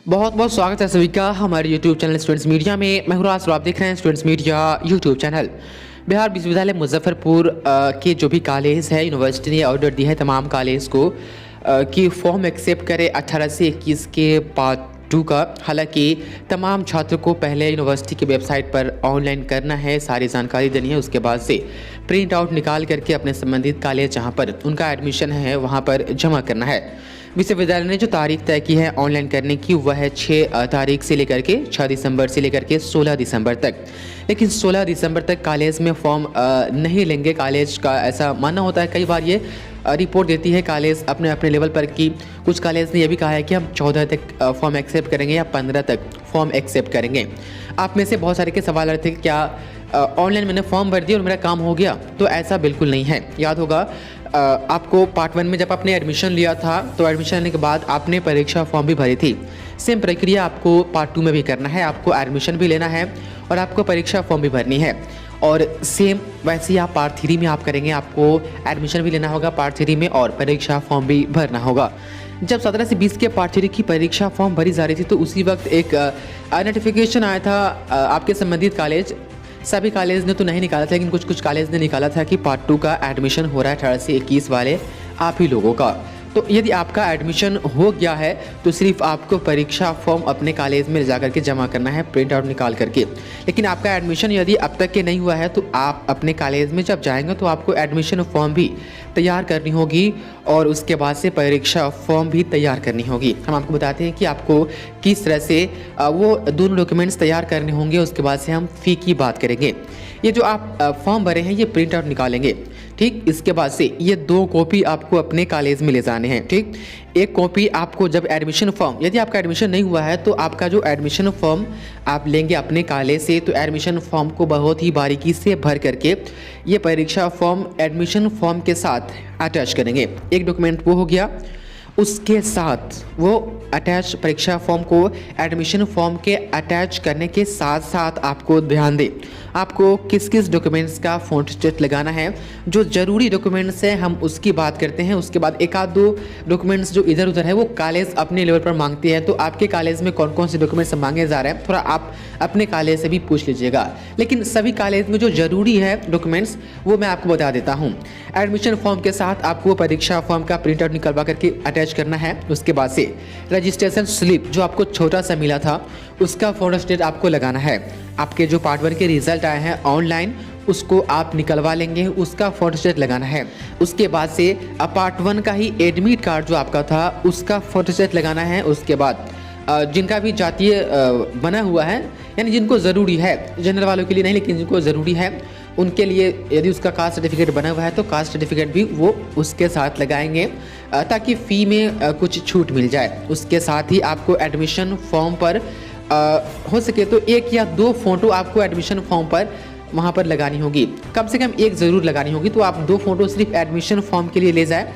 बहुत बहुत स्वागत है सभी का हमारे YouTube चैनल स्टूडेंट्स मीडिया में। मैं हूं राज और आप देख रहे हैं students media YouTube channel. Bihar विश्वविद्यालय मुजफ्फरपुर के जो भी कॉलेज है, यूनिवर्सिटी ने ऑर्डर दिया है तमाम कॉलेज को कि फॉर्म एक्सेप्ट करे 18 से 21 के पार्ट 2 का। हालांकि तमाम छात्रों को पहले यूनिवर्सिटी की वेबसाइट पर ऑनलाइन करना है, सारी जानकारी देनी है, उसके बाद से प्रिंट आउट निकाल करके अपने संबंधित कॉलेज जहाँ पर उनका एडमिशन है वहाँ पर जमा करना है। विश्वविद्यालय ने जो तारीख तय की है ऑनलाइन करने की वह है 6 तारीख से लेकर के 6 दिसंबर से लेकर के 16 दिसंबर तक। लेकिन 16 दिसंबर तक कॉलेज में फॉर्म नहीं लेंगे। कॉलेज का ऐसा मानना होता है, कई बार ये रिपोर्ट देती है कॉलेज अपने अपने लेवल पर कि कुछ कॉलेज ने यह भी कहा है कि हम 14 तक फॉर्म एक्सेप्ट करेंगे या 15 तक फॉर्म एक्सेप्ट करेंगे। आप में से बहुत सारे के सवाल रहे थे कि क्या ऑनलाइन मैंने फॉर्म भर दिया और मेरा काम हो गया, तो ऐसा बिल्कुल नहीं है। याद होगा आपको पार्ट 1 में जब आपने एडमिशन लिया था तो एडमिशन लेने के बाद आपने परीक्षा फॉर्म भी भरी थी। सेम प्रक्रिया आपको पार्ट 2 में भी करना है। आपको एडमिशन भी लेना है और आपको परीक्षा फॉर्म भी भरनी है। और सेम वैसे ही आप पार्ट 3 में आप करेंगे। आपको एडमिशन भी लेना होगा पार्ट 3 में और परीक्षा फॉर्म भी भरना होगा। जब 17 से 20 के पार्ट 3 की परीक्षा फॉर्म भरी जा रही थी तो उसी वक्त एक नोटिफिकेशन आया था आपके संबंधित कॉलेज, सभी कॉलेज ने तो नहीं निकाला था लेकिन कुछ कॉलेज ने निकाला था कि पार्ट 2 का एडमिशन हो रहा है 18 से 21 वाले आप ही लोगों का। तो यदि आपका एडमिशन हो गया है तो सिर्फ आपको परीक्षा फॉर्म अपने कॉलेज में जा करके जमा करना है, प्रिंट आउट निकाल करके। लेकिन आपका एडमिशन यदि अब तक के नहीं हुआ है तो आप अपने कॉलेज में जब जाएंगे तो आपको एडमिशन फॉर्म भी तैयार करनी होगी और उसके बाद से परीक्षा फॉर्म भी तैयार करनी होगी। हम आपको बताते हैं कि आपको किस तरह से वो दोनों डॉक्यूमेंट्स तैयार करने होंगे। उसके बाद से हम फ़ी की बात करेंगे। ये जो आप फॉर्म भरे हैं ये प्रिंट आउट निकालेंगे, ठीक। इसके बाद से ये 2 कॉपी आपको अपने कॉलेज में ले जाने हैं, ठीक। एक कॉपी आपको जब एडमिशन फॉर्म, यदि आपका एडमिशन नहीं हुआ है तो आपका जो एडमिशन फॉर्म आप लेंगे अपने कॉलेज से, तो एडमिशन फॉर्म को बहुत ही बारीकी से भर करके ये परीक्षा फॉर्म एडमिशन फॉर्म के साथ अटैच करेंगे। एक डॉक्यूमेंट वो हो गया। उसके साथ वो अटैच परीक्षा फॉर्म को एडमिशन फॉर्म के अटैच करने के साथ साथ आपको ध्यान दें आपको किस किस डॉक्यूमेंट्स का फ्रंट स्टेट लगाना है। जो ज़रूरी डॉक्यूमेंट्स हैं हम उसकी बात करते हैं। उसके बाद एक आध 2 डॉक्यूमेंट्स जो इधर उधर है वो कॉलेज अपने लेवल पर मांगते हैं। तो आपके कॉलेज में कौन कौन से डॉक्यूमेंट्स मांगे जा रहे हैं थोड़ा आप अपने कॉलेज से भी पूछ लीजिएगा। लेकिन सभी कॉलेज में जो ज़रूरी है डॉक्यूमेंट्स वो मैं आपको बता देता हूँ। एडमिशन फॉर्म के साथ आपको परीक्षा फॉर्म का प्रिंट आउट निकलवा करके अटैच करना है। उसके बाद से रजिस्ट्रेशन स्लिप जो आपको छोटा सा मिला था उसका फोटो स्टेट आपको लगाना है। आपके जो पार्ट 1 के रिजल्ट आए हैं ऑनलाइन उसको आप निकलवा लेंगे, उसका फोटो स्टेट लगाना है। उसके बाद से पार्ट 1 का ही एडमिट कार्ड जो आपका था उसका फोटो स्टेट लगाना है। उसके बाद जिनका भी जातीय बना हुआ है, यानी जिनको ज़रूरी है, जनरल वालों के लिए नहीं लेकिन जिनको ज़रूरी है उनके लिए यदि उसका कास्ट सर्टिफिकेट बना हुआ है तो कास्ट सर्टिफिकेट भी वो उसके साथ लगाएंगे ताकि फ़ी में कुछ छूट मिल जाए। उसके साथ ही आपको एडमिशन फॉर्म पर हो सके तो 1 या 2 फ़ोटो आपको एडमिशन फॉर्म पर वहाँ पर लगानी होगी। कम से कम 1 ज़रूर लगानी होगी। तो आप 2 फ़ोटो सिर्फ एडमिशन फॉर्म के लिए ले जाए,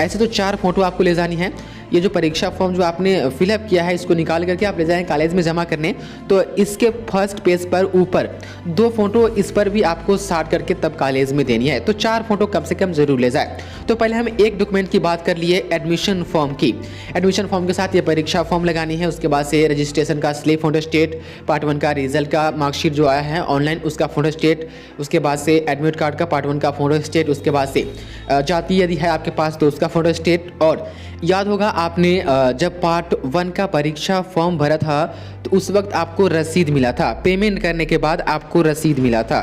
ऐसे तो 4 फ़ोटो आपको ले जानी है। ये जो परीक्षा फॉर्म जो आपने फिलअप किया है इसको निकाल करके आप ले जाएं कॉलेज में जमा करने, तो इसके फर्स्ट पेज पर ऊपर 2 फ़ोटो इस पर भी आपको साट करके तब कॉलेज में देनी है। तो 4 फ़ोटो कम से कम ज़रूर ले जाए। तो पहले हम एक डॉक्यूमेंट की बात कर लिए एडमिशन फॉर्म की। एडमिशन फॉर्म के साथ ये परीक्षा फॉर्म लगानी है। उसके बाद से रजिस्ट्रेशन का स्लिप फोटो स्टेट, पार्ट 1 का रिजल्ट का मार्कशीट जो आया है ऑनलाइन उसका फोटो स्टेट, उसके बाद से एडमिट कार्ड का पार्ट 1 का फोटो स्टेट, उसके बाद से जाति यदि है आपके पास तो उसका फोटो स्टेट। और याद होगा आपने जब पार्ट 1 का परीक्षा फॉर्म भरा था तो उस वक्त आपको रसीद मिला था, पेमेंट करने के बाद आपको रसीद मिला था,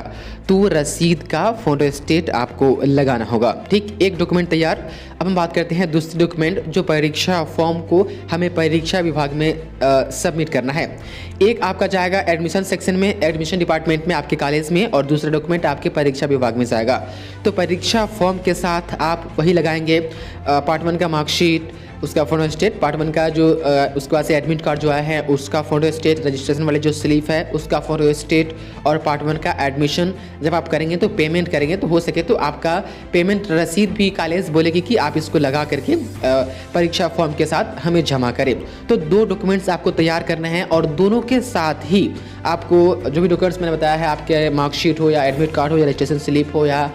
तो रसीद का फोटो स्टेट आपको लगाना होगा, ठीक। एक डॉक्यूमेंट तैयार। अब हम बात करते हैं दूसरी डॉक्यूमेंट जो परीक्षा फॉर्म को हमें परीक्षा विभाग में सबमिट करना है। एक आपका जाएगा एडमिशन सेक्शन में, एडमिशन डिपार्टमेंट में आपके कॉलेज में, और दूसरा डॉक्यूमेंट आपके परीक्षा विभाग में जाएगा। तो परीक्षा फॉर्म के साथ आप वही लगाएंगे पार्ट 1 का मार्कशीट, उसका फोटो स्टेट, पार्ट 1 का जो उसके बाद से एडमिट कार्ड जो आया है उसका फोटो स्टेट, रजिस्ट्रेशन वाले जो स्लिप है उसका फोटो स्टेट, और पार्ट 1 का एडमिशन जब आप करेंगे तो पेमेंट करेंगे तो हो सके तो आपका पेमेंट रसीद भी कॉलेज बोलेगी कि आप इसको लगा करके परीक्षा फॉर्म के साथ हमें जमा करें। तो 2 डॉक्यूमेंट्स आपको तैयार करने हैं और दोनों के साथ ही आपको जो भी डॉक्यूमेंट्स मैंने बताया है, आपके मार्कशीट हो या एडमिट कार्ड हो या रजिस्ट्रेशन स्लिप हो या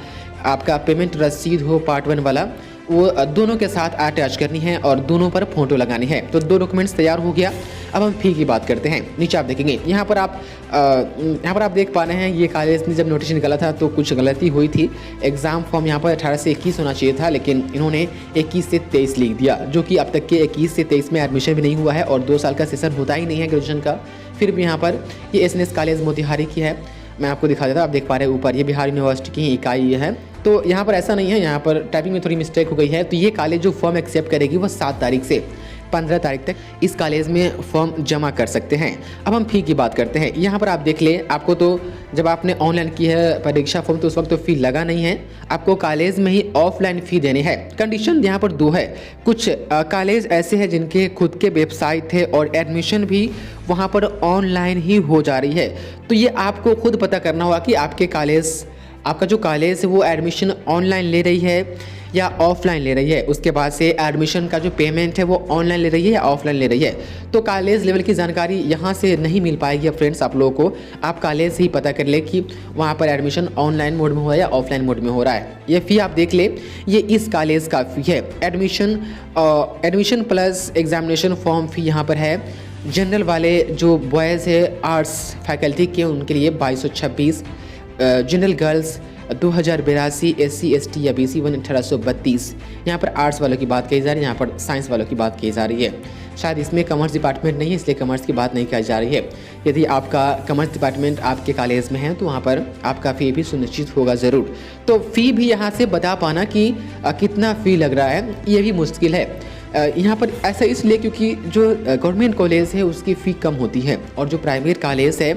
आपका पेमेंट रसीद हो पार्ट 1 वाला, वो दोनों के साथ अटैच करनी है और दोनों पर फोटो लगानी है। तो 2 डॉक्यूमेंट्स तैयार हो गया। अब हम फ़ी की बात करते हैं। नीचे आप देखेंगे, यहाँ पर आप देख पा रहे हैं ये कॉलेज ने जब नोटिस निकाला था तो कुछ गलती हुई थी। एग्ज़ाम फॉर्म यहाँ पर 18 से 21 होना चाहिए था, लेकिन इन्होंने 21 से 23 लिख दिया, जो कि अब तक के 21 से 23 में एडमिशन भी नहीं हुआ है और 2 साल का सेशन होता ही नहीं है ग्रेजुएशन का। फिर भी यहाँ पर ये एसएनएस कॉलेज मोतिहारी की है। मैं आपको दिखा देता हूँ, आप देख पा रहे हैं ऊपर, ये बिहार यूनिवर्सिटी की इकाई है। तो यहाँ पर ऐसा नहीं है, यहाँ पर टाइपिंग में थोड़ी मिस्टेक हो गई है। तो ये कॉलेज जो फॉर्म एक्सेप्ट करेगी वो 7 तारीख से 15 तारीख तक इस कॉलेज में फॉर्म जमा कर सकते हैं। अब हम फ़ी की बात करते हैं। यहाँ पर आप देख लें, आपको तो जब आपने ऑनलाइन की है परीक्षा फॉर्म तो उस वक्त तो फ़ी लगा नहीं है, आपको कॉलेज में ही ऑफलाइन फ़ी देनी है। कंडीशन यहाँ पर 2 है। कुछ कॉलेज ऐसे हैं जिनके खुद के वेबसाइट है और एडमिशन भी वहाँ पर ऑनलाइन ही हो जा रही है। तो ये आपको खुद पता करना होगा कि आपका जो कॉलेज है वो एडमिशन ऑनलाइन ले रही है या ऑफलाइन ले रही है। उसके बाद से एडमिशन का जो पेमेंट है वो ऑनलाइन ले रही है या ऑफलाइन ले रही है। तो कॉलेज लेवल की जानकारी यहाँ से नहीं मिल पाएगी फ्रेंड्स आप लोगों को। आप कॉलेज से ही पता कर ले कि वहाँ पर एडमिशन ऑनलाइन मोड में हो रहा है या ऑफलाइन मोड में हो रहा है। ये फ़ी आप देख ले, ये इस कॉलेज का फ़ी है। एडमिशन प्लस एग्जामिनेशन फॉर्म फ़ी यहाँ पर है। जनरल वाले जो बॉयज़ है आर्ट्स फैकल्टी के, उनके लिए 2226, जनरल गर्ल्स 2082, SC ST या BC 1832। यहाँ पर आर्ट्स वालों की बात कही जा रही है, यहाँ पर साइंस वालों की बात की जा रही है। शायद इसमें कॉमर्स डिपार्टमेंट नहीं है, इसलिए कॉमर्स की बात नहीं की जा रही है। यदि आपका कॉमर्स डिपार्टमेंट आपके कॉलेज में है तो वहाँ पर आपका फ़ी भी सुनिश्चित होगा ज़रूर। तो फ़ी भी यहाँ से बता पाना कि कितना फ़ी लग रहा है ये भी मुश्किल है। यहाँ पर ऐसा इसलिए क्योंकि जो गवर्नमेंट कॉलेज है उसकी फ़ी कम होती है और जो प्राइवेट कॉलेज है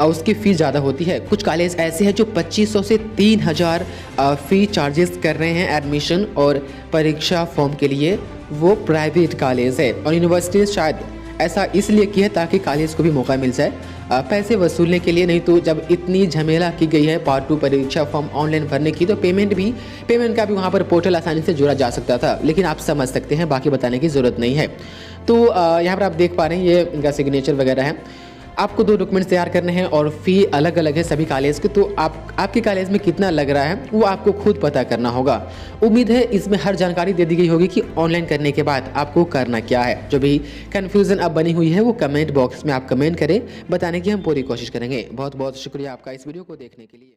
उसकी फ़ी ज़्यादा होती है। कुछ कॉलेज ऐसे हैं जो 2500 से 3000 फ़ी चार्जेस कर रहे हैं एडमिशन और परीक्षा फॉर्म के लिए। वो प्राइवेट कॉलेज है और यूनिवर्सिटीज़ शायद ऐसा इसलिए की है ताकि कॉलेज को भी मौका मिल जाए पैसे वसूलने के लिए। नहीं तो जब इतनी झमेला की गई है पार्ट 2 परीक्षा फॉर्म ऑनलाइन भरने की, तो पेमेंट का भी वहाँ पर पोर्टल आसानी से जोड़ा जा सकता था, लेकिन आप समझ सकते हैं, बाकी बताने की ज़रूरत नहीं है। तो यहाँ पर आप देख पा रहे हैं ये इनका सिग्नेचर वगैरह है। आपको 2 डॉक्यूमेंट्स तैयार करने हैं और फ़ी अलग अलग है सभी कॉलेज के। तो आपके कॉलेज में कितना लग रहा है वो आपको खुद पता करना होगा। उम्मीद है इसमें हर जानकारी दे दी गई होगी कि ऑनलाइन करने के बाद आपको करना क्या है। जो भी कन्फ्यूज़न अब बनी हुई है वो कमेंट बॉक्स में आप कमेंट करें, बताने की हम पूरी कोशिश करेंगे। बहुत बहुत शुक्रिया आपका इस वीडियो को देखने के लिए।